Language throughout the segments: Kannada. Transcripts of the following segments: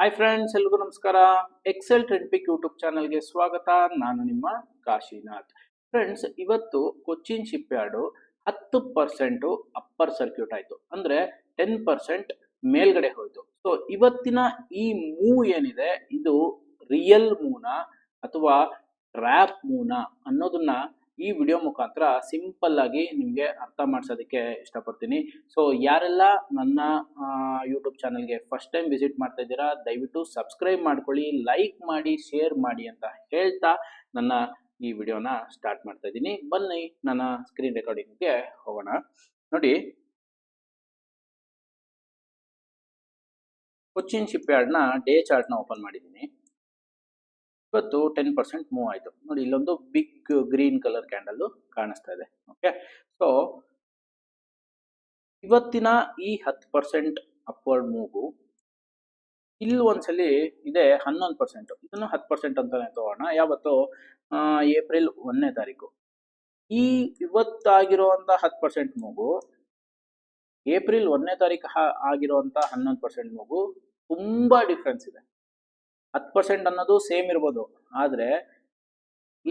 ಹಾಯ್ ಫ್ರೆಂಡ್ಸ್, ಎಲ್ರಿಗೂ ನಮಸ್ಕಾರ. ಎಕ್ಸೆಲ್ ಟ್ರೆಂಡ್ ಪಿಕ್ ಯೂಟ್ಯೂಬ್ ಚಾನಲ್ಗೆ ಸ್ವಾಗತ. ನಾನು ನಿಮ್ಮ ಕಾಶಿನಾಥ್. ಫ್ರೆಂಡ್ಸ್, ಇವತ್ತು Cochin ship yard 10% upper circuit ಆಯಿತು, ಅಂದರೆ 10% ಮೇಲ್ಗಡೆ ಹೋಯಿತು. ಸೊ ಇವತ್ತಿನ ಈ ಮೂವ್ ಏನಿದೆ, ಇದು ರಿಯಲ್ ಮೂವ್ನಾ ಅಥವಾ ಟ್ರ್ಯಾಪ್ ಮೂವ್ನಾ ಅನ್ನೋದನ್ನ ಈ ವಿಡಿಯೋ ಮುಖಾಂತರ ಸಿಂಪಲ್ ಆಗಿ ನಿಮಗೆ ಅರ್ಥ ಮಾಡಿಸೋದಕ್ಕೆ ಇಷ್ಟಪಡ್ತೀನಿ. ಸೊ ಯಾರೆಲ್ಲ ನನ್ನ ಯೂಟ್ಯೂಬ್ ಚಾನಲ್ಗೆ ಫಸ್ಟ್ ಟೈಮ್ ವಿಸಿಟ್ ಮಾಡ್ತಾ ಇದ್ದೀರಾ, ದಯವಿಟ್ಟು ಸಬ್ಸ್ಕ್ರೈಬ್ ಮಾಡ್ಕೊಳ್ಳಿ, ಲೈಕ್ ಮಾಡಿ, ಶೇರ್ ಮಾಡಿ ಅಂತ ಹೇಳ್ತಾ ನನ್ನ ಈ ವಿಡಿಯೋನ ಸ್ಟಾರ್ಟ್ ಮಾಡ್ತಾ ಇದ್ದೀನಿ. ಬನ್ನಿ ನನ್ನ ಸ್ಕ್ರೀನ್ ರೆಕಾರ್ಡಿಂಗ್ಗೆ ಹೋಗೋಣ. ನೋಡಿ, ಕೊಚ್ಚಿನ್ ಶಿಪ್ ಯಾರ್ಡ್ನ ಡೇ ಚಾರ್ಟ್ನ ಓಪನ್ ಮಾಡಿದ್ದೀನಿ. ಇವತ್ತು 10% ಮೂವ್ ಆಯಿತು. ನೋಡಿ, ಇಲ್ಲೊಂದು ಬಿಗ್ ಗ್ರೀನ್ ಕಲರ್ ಕ್ಯಾಂಡಲ್ ಕಾಣಿಸ್ತಾ ಇದೆ. ಓಕೆ, ಸೊ ಇವತ್ತಿನ ಈ 10% ಅಪ್ವರ್ಡ್ ಮೂಗು ಇಲ್ಲಿ ಒಂದ್ಸಲಿ ಇದೆ 11%. ಇದನ್ನು 10% ಅಂತಾನೆ ತಗೋಣ. ಯಾವತ್ತು? ಏಪ್ರಿಲ್ 1ನೇ ತಾರೀಕು. ಈ ಇವತ್ತಾಗಿರುವಂತ 10% ಮೂಗು ಏಪ್ರಿಲ್ 1ನೇ ತಾರೀಕು ಆಗಿರುವಂತ 11% ಮೂಗು ತುಂಬಾ ಡಿಫ್ರೆನ್ಸ್ ಇದೆ. 10% ಅನ್ನೋದು ಸೇಮ್ ಇರ್ಬೋದು, ಆದ್ರೆ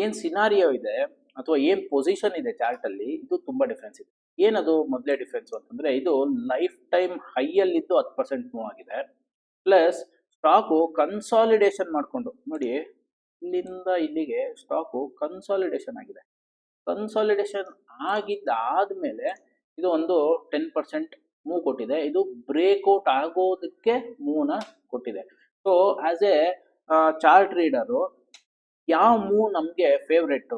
ಏನ್ ಸಿನಾರಿಯೋ ಇದೆ ಅಥವಾ ಏನ್ ಪೊಸಿಷನ್ ಇದೆ ಚಾರ್ಟ್ ಅಲ್ಲಿ, ಇದು ತುಂಬಾ ಡಿಫ್ರೆನ್ಸ್ ಇದೆ. ಏನದು ಮೊದಲೇ ಡಿಫ್ರೆನ್ಸ್ ಅಂತಂದ್ರೆ, ಇದು ಲೈಫ್ ಟೈಮ್ ಹೈಯಲ್ಲಿದ್ದು 10% ಮೂವ್ ಆಗಿದೆ. ಪ್ಲಸ್ ಸ್ಟಾಕು ಕನ್ಸಾಲಿಡೇಷನ್ ಮಾಡಿಕೊಂಡು, ನೋಡಿ ಇಲ್ಲಿಂದ ಇಲ್ಲಿಗೆ ಸ್ಟಾಕು ಕನ್ಸಾಲಿಡೇಷನ್ ಆಗಿದೆ. ಕನ್ಸಾಲಿಡೇಷನ್ ಆಗಿದ್ದಾದ್ಮೇಲೆ ಇದು ಒಂದು 10% ಮೂವ್ ಕೊಟ್ಟಿದೆ. ಇದು ಬ್ರೇಕ್ಔಟ್ ಆಗೋದಕ್ಕೆ ಮೂವ್ನ ಕೊಟ್ಟಿದೆ. So as A chart reader ಯಾವ ಮೂವ್ ನಮಗೆ ಫೇವ್ರೆಟ್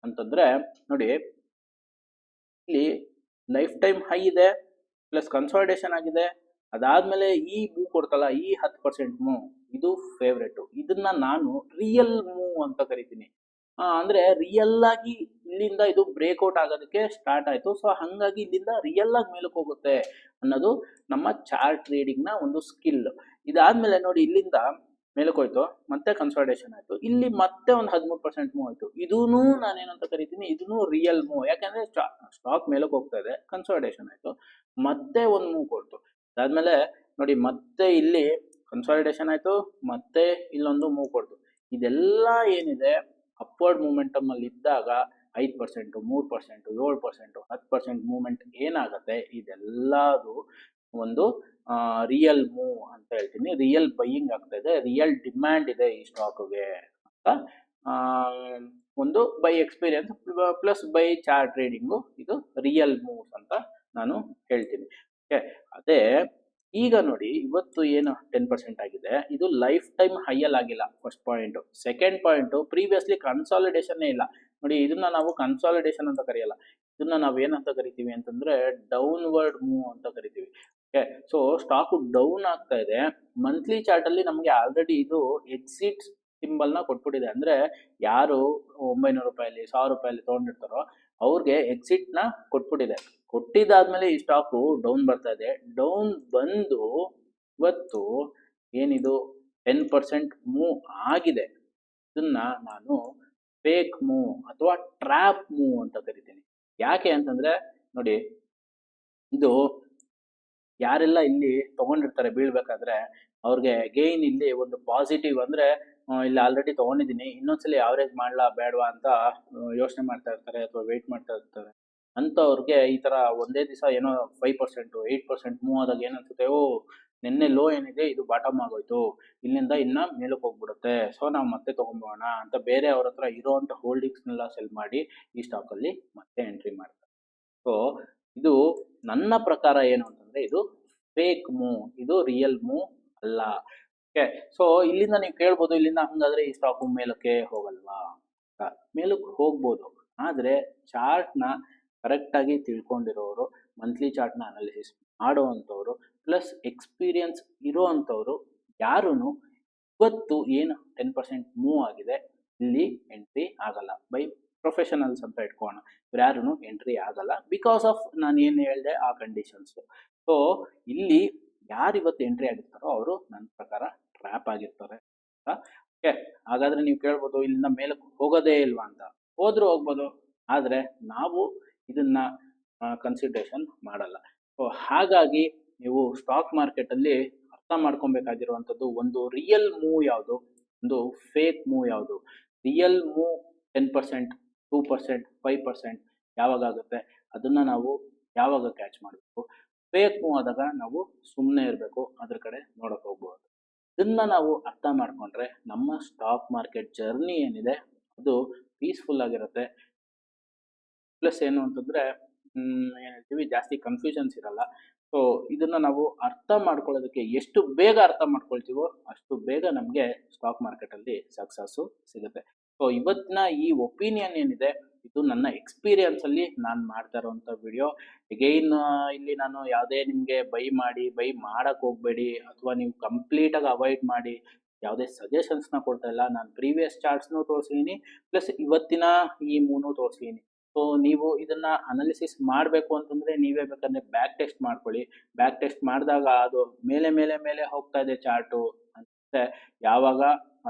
ಅಂತಂದ್ರೆ, ನೋಡಿ ಇಲ್ಲಿ ಲೈಫ್ ಟೈಮ್ ಹೈ ಇದೆ, ಪ್ಲಸ್ ಕನ್ಸಾಲಿಡೇಷನ್ ಆಗಿದೆ. ಅದಾದ್ಮೇಲೆ ಈ ಮೂವ್ ಕೊಡ್ತಲ್ಲ, ಈ 10% ಮೂವ್, ಇದು ಫೇವ್ರೆಟ್. ಇದನ್ನ ನಾನು ರಿಯಲ್ ಮೂವ್ ಅಂತ ಕರಿತೀನಿ. ಅಂದ್ರೆ ರಿಯಲ್ ಆಗಿ ಇಲ್ಲಿಂದ ಇದು ಬ್ರೇಕ್ಔಟ್ ಆಗೋದಕ್ಕೆ ಸ್ಟಾರ್ಟ್ ಆಯ್ತು. ಸೊ ಹಂಗಾಗಿ ಇಲ್ಲಿಂದ ರಿಯಲ್ ಆಗಿ ಮೇಲಕ್ಕೆ ಹೋಗುತ್ತೆ ಅನ್ನೋದು ನಮ್ಮ ಚಾರ್ಟ್ ರೀಡಿಂಗ್ ನ ಒಂದು ಸ್ಕಿಲ್. ಇದಾದ್ಮೇಲೆ ನೋಡಿ, ಇಲ್ಲಿಂದ ಮೇಲಕ್ಕೆ ಹೋಯ್ತು, ಮತ್ತೆ ಕನ್ಸಾಲಿಡೇಷನ್ ಆಯ್ತು, ಇಲ್ಲಿ ಮತ್ತೆ ಒಂದು 13% ಮೂವ್ ಆಯ್ತು. ಇದೂನು ನಾನೇನಂತ ಕರಿತೀನಿ, ಇದೂನು ರಿಯಲ್ ಮೂವ್. ಯಾಕಂದ್ರೆ ಸ್ಟಾಕ್ ಮೇಲಕ್ಕೆ ಹೋಗ್ತಾ ಇದೆ, ಕನ್ಸಾಲಿಡೇಷನ್ ಆಯ್ತು, ಮತ್ತೆ ಒಂದು ಮೂವ್ ಕೊಡ್ತು. ಅದಾದ್ಮೇಲೆ ನೋಡಿ, ಮತ್ತೆ ಇಲ್ಲಿ ಕನ್ಸಾಲಿಡೇಷನ್ ಆಯ್ತು, ಮತ್ತೆ ಇಲ್ಲೊಂದು ಮೂವ್ ಕೊಡ್ತು. ಇದೆಲ್ಲ ಏನಿದೆ ಅಪ್ವರ್ಡ್ ಮೂಮೆಂಟಮ್ ಅಲ್ಲಿ ಇದ್ದಾಗ 5%, 3%, 7%, 10% ಮೂವ್ಮೆಂಟ್ ಏನಾಗುತ್ತೆ, ಇದೆಲ್ಲದು ಒಂದು ರಿಯಲ್ ಮೂವ್ ಅಂತ ಹೇಳ್ತೀನಿ. ರಿಯಲ್ ಬೈಯಿಂಗ್ ಆಗ್ತಾ ಇದೆ, ರಿಯಲ್ ಡಿಮ್ಯಾಂಡ್ ಇದೆ ಈ ಸ್ಟಾಕ್ಗೆ ಅಂತ ಒಂದು by experience plus by chart trading ಇದು ರಿಯಲ್ ಮೂವ್ಸ್ ಅಂತ ನಾನು ಹೇಳ್ತೀನಿ. ಓಕೆ, ಅದೇ ಈಗ ನೋಡಿ, ಇವತ್ತು ಏನು 10% ಆಗಿದೆ, ಇದು ಲೈಫ್ ಟೈಮ್ ಹೈಯಲ್ ಆಗಿಲ್ಲ. First point. Second point, previously consolidation ಇಲ್ಲ. ನೋಡಿ, ಇದನ್ನ ನಾವು ಕನ್ಸಾಲಿಡೇಷನ್ ಅಂತ ಕರೆಯಲ್ಲ, ಇದನ್ನ ನಾವು ಏನಂತ ಕರಿತೀವಿ ಅಂತಂದ್ರೆ ಡೌನ್ವರ್ಡ್ ಮೂವ್ ಅಂತ ಕರಿತೀವಿ. ಓಕೆ, ಸೊ ಸ್ಟಾಕ್ ಡೌನ್ ಆಗ್ತಾ ಇದೆ. ಮಂತ್ಲಿ ಚಾರ್ಟ್ ಅಲ್ಲಿ ನಮಗೆ ಆಲ್ರೆಡಿ ಇದು ಎಕ್ಸಿಟ್ ಸಿಂಬಲ್ ನ ಕೊಟ್ಬಿಟ್ಟಿದೆ. ಅಂದ್ರೆ ಯಾರು 900 ರೂಪಾಯಲ್ಲಿ 1000 ರೂಪಾಯಲ್ಲಿ ತಗೊಂಡಿರ್ತಾರೋ ಅವ್ರಿಗೆ ಎಕ್ಸಿಟ್ ನ ಕೊಟ್ಬಿಟ್ಟಿದೆ. ಕೊಟ್ಟಿದ್ದಾದ್ಮೇಲೆ ಈ ಸ್ಟಾಕು ಡೌನ್ ಬರ್ತಾ ಇದೆ. ಡೌನ್ ಬಂದು ಇವತ್ತು ಏನಿದು 10% ಮೂವ್ ಆಗಿದೆ. ಇದನ್ನ ನಾನು ಫೇಕ್ ಮೂವ್ ಅಥವಾ ಟ್ರ್ಯಾಪ್ ಮೂವ್ ಅಂತ ಕರಿತೀನಿ. ಯಾಕೆ ಅಂತಂದ್ರೆ, ನೋಡಿ ಇದು ಯಾರೆಲ್ಲ ಇಲ್ಲಿ ತಗೊಂಡಿರ್ತಾರೆ ಬೀಳ್ಬೇಕಾದ್ರೆ, ಅವ್ರಿಗೆ ಅಗೈನ್ ಇಲ್ಲಿ ಒಂದು ಪಾಸಿಟಿವ್, ಅಂದ್ರೆ ಇಲ್ಲಿ ಆಲ್ರೆಡಿ ತಗೊಂಡಿದ್ದೀನಿ, ಇನ್ನೊಂದ್ಸಲಿ ಆವರೇಜ್ ಮಾಡ್ಲಾ ಬೇಡವಾ ಅಂತ ಯೋಚನೆ ಮಾಡ್ತಾ ಇರ್ತಾರೆ ಅಥವಾ ವೆಯ್ಟ್ ಮಾಡ್ತಾ ಇರ್ತಾರೆ. ಅಂತವ್ರಿಗೆ ಈ ತರ ಒಂದೇ ದಿವಸ ಏನೋ 5%, 8% ಮೂವ್ ಆದಾಗ ಏನನ್ಸುತ್ತೆ, ಓ ನಿನ್ನೆ ಲೋ ಏನಿದೆ ಇದು ಬಾಟಮ್ ಆಗೋಯ್ತು, ಇಲ್ಲಿಂದ ಇನ್ನ ಮೇಲಕ್ಕೆ ಹೋಗ್ಬಿಡುತ್ತೆ, ಸೊ ನಾವು ಮತ್ತೆ ತಗೊಂಬೋಣ ಅಂತ ಬೇರೆ ಅವ್ರ ಹತ್ರ ಇರೋಂಥ ಹೋಲ್ಡಿಂಗ್ಸ್ನೆಲ್ಲ ಸೆಲ್ ಮಾಡಿ ಈ ಸ್ಟಾಕ್ ಅಲ್ಲಿ ಮತ್ತೆ ಎಂಟ್ರಿ ಮಾಡ್ತಾರೆ. ಸೊ ಇದು ನನ್ನ ಪ್ರಕಾರ ಏನು ಅಂತಂದ್ರೆ, ಇದು ಫೇಕ್ ಮೂವ್, ಇದು ರಿಯಲ್ ಮೂವ್ ಅಲ್ಲ. ಓಕೆ, ಸೊ ಇಲ್ಲಿಂದ ನೀವು ಕೇಳ್ಬೋದು, ಇಲ್ಲಿಂದ ಹಂಗಾದ್ರೆ ಈ ಸ್ಟಾಕ್ ಮೇಲಕ್ಕೆ ಹೋಗಲ್ವಾ? ಮೇಲಕ್ಕೆ ಹೋಗ್ಬೋದು, ಆದ್ರೆ ಚಾರ್ಟ್ ನ ಕರೆಕ್ಟ್ ಆಗಿ ತಿಳ್ಕೊಂಡಿರೋರು, ಮಂತ್ಲಿ ಚಾರ್ಟ್ ನ ಅನಾಲಿಸಿಸ್ ಮಾಡುವಂಥವ್ರು, ಪ್ಲಸ್ ಎಕ್ಸ್ಪೀರಿಯನ್ಸ್ ಇರೋವಂಥವ್ರು ಯಾರೂ ಇವತ್ತು ಏನು 10% ಮೂವ್ ಆಗಿದೆ ಇಲ್ಲಿ ಎಂಟ್ರಿ ಆಗಲ್ಲ. ಬೈ ಪ್ರೊಫೆಷನಲ್ಸ್ ಅಂತ ಇಟ್ಕೋಣ, ಯಾರು ಎಂಟ್ರಿ ಆಗಲ್ಲ, ಬಿಕಾಸ್ ಆಫ್ ನಾನು ಏನು ಹೇಳಿದೆ ಆ ಕಂಡೀಷನ್ಸ್. ಸೊ ಇಲ್ಲಿ ಯಾರು ಇವತ್ತು ಎಂಟ್ರಿ ಆಗಿರ್ತಾರೋ ಅವರು ನನ್ನ ಪ್ರಕಾರ ಟ್ರ್ಯಾಪ್ ಆಗಿರ್ತಾರೆ. ಓಕೆ, ಹಾಗಾದ್ರೆ ನೀವು ಕೇಳ್ಬೋದು, ಇಲ್ಲಿಂದ ಮೇಲಕ್ಕೆ ಹೋಗೋದೇ ಇಲ್ವಾ ಅಂತ. ಹೋದ್ರೂ ಹೋಗ್ಬೋದು, ಆದ್ರೆ ನಾವು ಇದನ್ನ ಕನ್ಸಿಡರೇಷನ್ ಮಾಡಲ್ಲ. ಸೊ ಹಾಗಾಗಿ ನೀವು ಸ್ಟಾಕ್ ಮಾರ್ಕೆಟ್ ಅಲ್ಲಿ ಅರ್ಥ ಮಾಡ್ಕೊಬೇಕಾಗಿರುವಂಥದ್ದು ಒಂದು ರಿಯಲ್ ಮೂವ್ ಯಾವುದು, ಒಂದು ಫೇಕ್ ಮೂವ್ ಯಾವುದು. ರಿಯಲ್ ಮೂವ್ 10%, 2%, 5% ಯಾವಾಗ ಆಗುತ್ತೆ, ಅದನ್ನ ನಾವು ಯಾವಾಗ ಕ್ಯಾಚ್ ಮಾಡಬೇಕು. ಫೇಕ್ ಮೂವ್ ಆದಾಗ ನಾವು ಸುಮ್ಮನೆ ಇರಬೇಕು, ಅದ್ರ ಕಡೆ ನೋಡಕ್ ಹೋಗ್ಬೋದು. ಇದನ್ನ ನಾವು ಅರ್ಥ ಮಾಡ್ಕೊಂಡ್ರೆ ನಮ್ಮ ಸ್ಟಾಕ್ ಮಾರ್ಕೆಟ್ ಜರ್ನಿ ಏನಿದೆ ಅದು ಪೀಸ್ಫುಲ್ ಆಗಿರುತ್ತೆ. ಪ್ಲಸ್ ಏನು ಅಂತಂದ್ರೆ ಏನ್ ಹೇಳ್ತೀವಿ, ಜಾಸ್ತಿ ಕನ್ಫ್ಯೂಷನ್ಸ್ ಇರಲ್ಲ. ಸೊ ಇದನ್ನ ನಾವು ಅರ್ಥ ಮಾಡ್ಕೊಳ್ಳೋದಕ್ಕೆ ಎಷ್ಟು ಬೇಗ ಅರ್ಥ ಮಾಡ್ಕೊಳ್ತೀವೋ ಅಷ್ಟು ಬೇಗ ನಮಗೆ ಸ್ಟಾಕ್ ಮಾರ್ಕೆಟ್ ಅಲ್ಲಿ ಸಕ್ಸಸ್ಸು ಸಿಗುತ್ತೆ. ಸೊ ಇವತ್ತಿನ ಈ ಒಪಿನಿಯನ್ ಏನಿದೆ ಇದು ನನ್ನ ಎಕ್ಸ್ಪೀರಿಯನ್ಸ್ ಅಲ್ಲಿ ನಾನು ಮಾಡ್ತಾ ಇರುವಂತ ವಿಡಿಯೋ. ಎಗೈನ್ ಇಲ್ಲಿ ನಾನು ಯಾವುದೇ ನಿಮಗೆ ಬೈ ಮಾಡಕ್ ಹೋಗ್ಬೇಡಿ, ಅಥವಾ ನೀವು ಕಂಪ್ಲೀಟ್ ಆಗಿ ಅವಾಯ್ಡ್ ಮಾಡಿ ಯಾವುದೇ ಸಜೆಷನ್ಸ್ನ ಕೊಡ್ತಾ ಇಲ್ಲ. ನಾನು ಪ್ರೀವಿಯಸ್ ಚಾರ್ಟ್ಸ್ನು ತೋರಿಸಿದ್ದೀನಿ, ಪ್ಲಸ್ ಇವತ್ತಿನ ಈ ಮೂನು ತೋರಿಸಿದ್ದೀನಿ. ಸೊ ನೀವು ಇದನ್ನ ಅನಾಲಿಸಿಸ್ ಮಾಡಬೇಕು ಅಂತಂದ್ರೆ ನೀವೇ ಬೇಕಾದ್ರೆ ಬ್ಯಾಕ್ ಟೆಸ್ಟ್ ಮಾಡ್ಕೊಳ್ಳಿ. ಬ್ಯಾಕ್ ಟೆಸ್ಟ್ ಮಾಡಿದಾಗ ಅದು ಮೇಲೆ ಮೇಲೆ ಮೇಲೆ ಹೋಗ್ತಾ ಇದೆ ಚಾರ್ಟು ಅಂದ್ರೆ ಯಾವಾಗ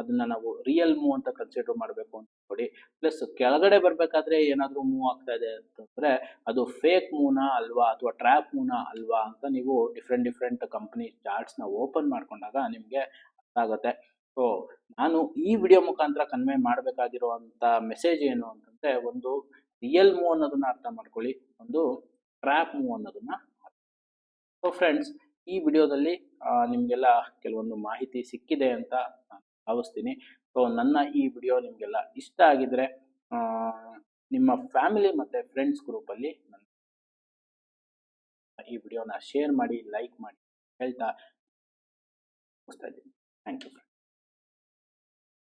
ಅದನ್ನ ನಾವು ರಿಯಲ್ ಮೂವ್ ಅಂತ ಕನ್ಸಿಡರ್ ಮಾಡಬೇಕು ಅಂತ ನೋಡಿ. ಪ್ಲಸ್ ಕೆಳಗಡೆ ಬರ್ಬೇಕಾದ್ರೆ ಏನಾದರೂ ಮೂವ್ ಆಗ್ತಾ ಇದೆ ಅಂತಂದ್ರೆ ಅದು ಫೇಕ್ ಮೂವ್ನ ಅಲ್ವಾ ಅಥವಾ ಟ್ರ್ಯಾಪ್ ಮೂವ್ನ ಅಲ್ವಾ ಅಂತ ನೀವು ಡಿಫ್ರೆಂಟ್ ಕಂಪನಿ ಚಾರ್ಟ್ಸ್ನ ಓಪನ್ ಮಾಡ್ಕೊಂಡಾಗ ನಿಮಗೆ ಅರ್ಥ ಆಗುತ್ತೆ. ಸೊ ನಾನು ಈ ವಿಡಿಯೋ ಮುಖಾಂತರ ಕನ್ವೆ ಮಾಡಬೇಕಾಗಿರುವಂತ ಮೆಸೇಜ್ ಏನು ಅಂತಂದ್ರೆ, ಒಂದು ರಿಯಲ್ ಮೂವ್ ಅನ್ನೋದನ್ನ ಅರ್ಥ ಮಾಡ್ಕೊಳ್ಳಿ, ಒಂದು ಟ್ರ್ಯಾಪ್ ಮೂವ್ ಅನ್ನೋದನ್ನ. ಸೊ ಫ್ರೆಂಡ್ಸ್, ಈ ವಿಡಿಯೋದಲ್ಲಿ ನಿಮಗೆಲ್ಲ ಕೆಲವೊಂದು ಮಾಹಿತಿ ಸಿಕ್ಕಿದೆ ಅಂತ ನಾನು ಭಾವಿಸ್ತೀನಿ. ಸೊ ನನ್ನ ಈ ವಿಡಿಯೋ ನಿಮಗೆಲ್ಲ ಇಷ್ಟ ಆಗಿದ್ರೆ ನಿಮ್ಮ ಫ್ಯಾಮಿಲಿ ಮತ್ತು ಫ್ರೆಂಡ್ಸ್ ಗ್ರೂಪಲ್ಲಿ ನನ್ನ ಈ ವಿಡಿಯೋನ ಶೇರ್ ಮಾಡಿ, ಲೈಕ್ ಮಾಡಿ ಹೇಳ್ತಾ ಮುಗಿಸ್ತಾ ಇದ್ದೀನಿ. Thank you.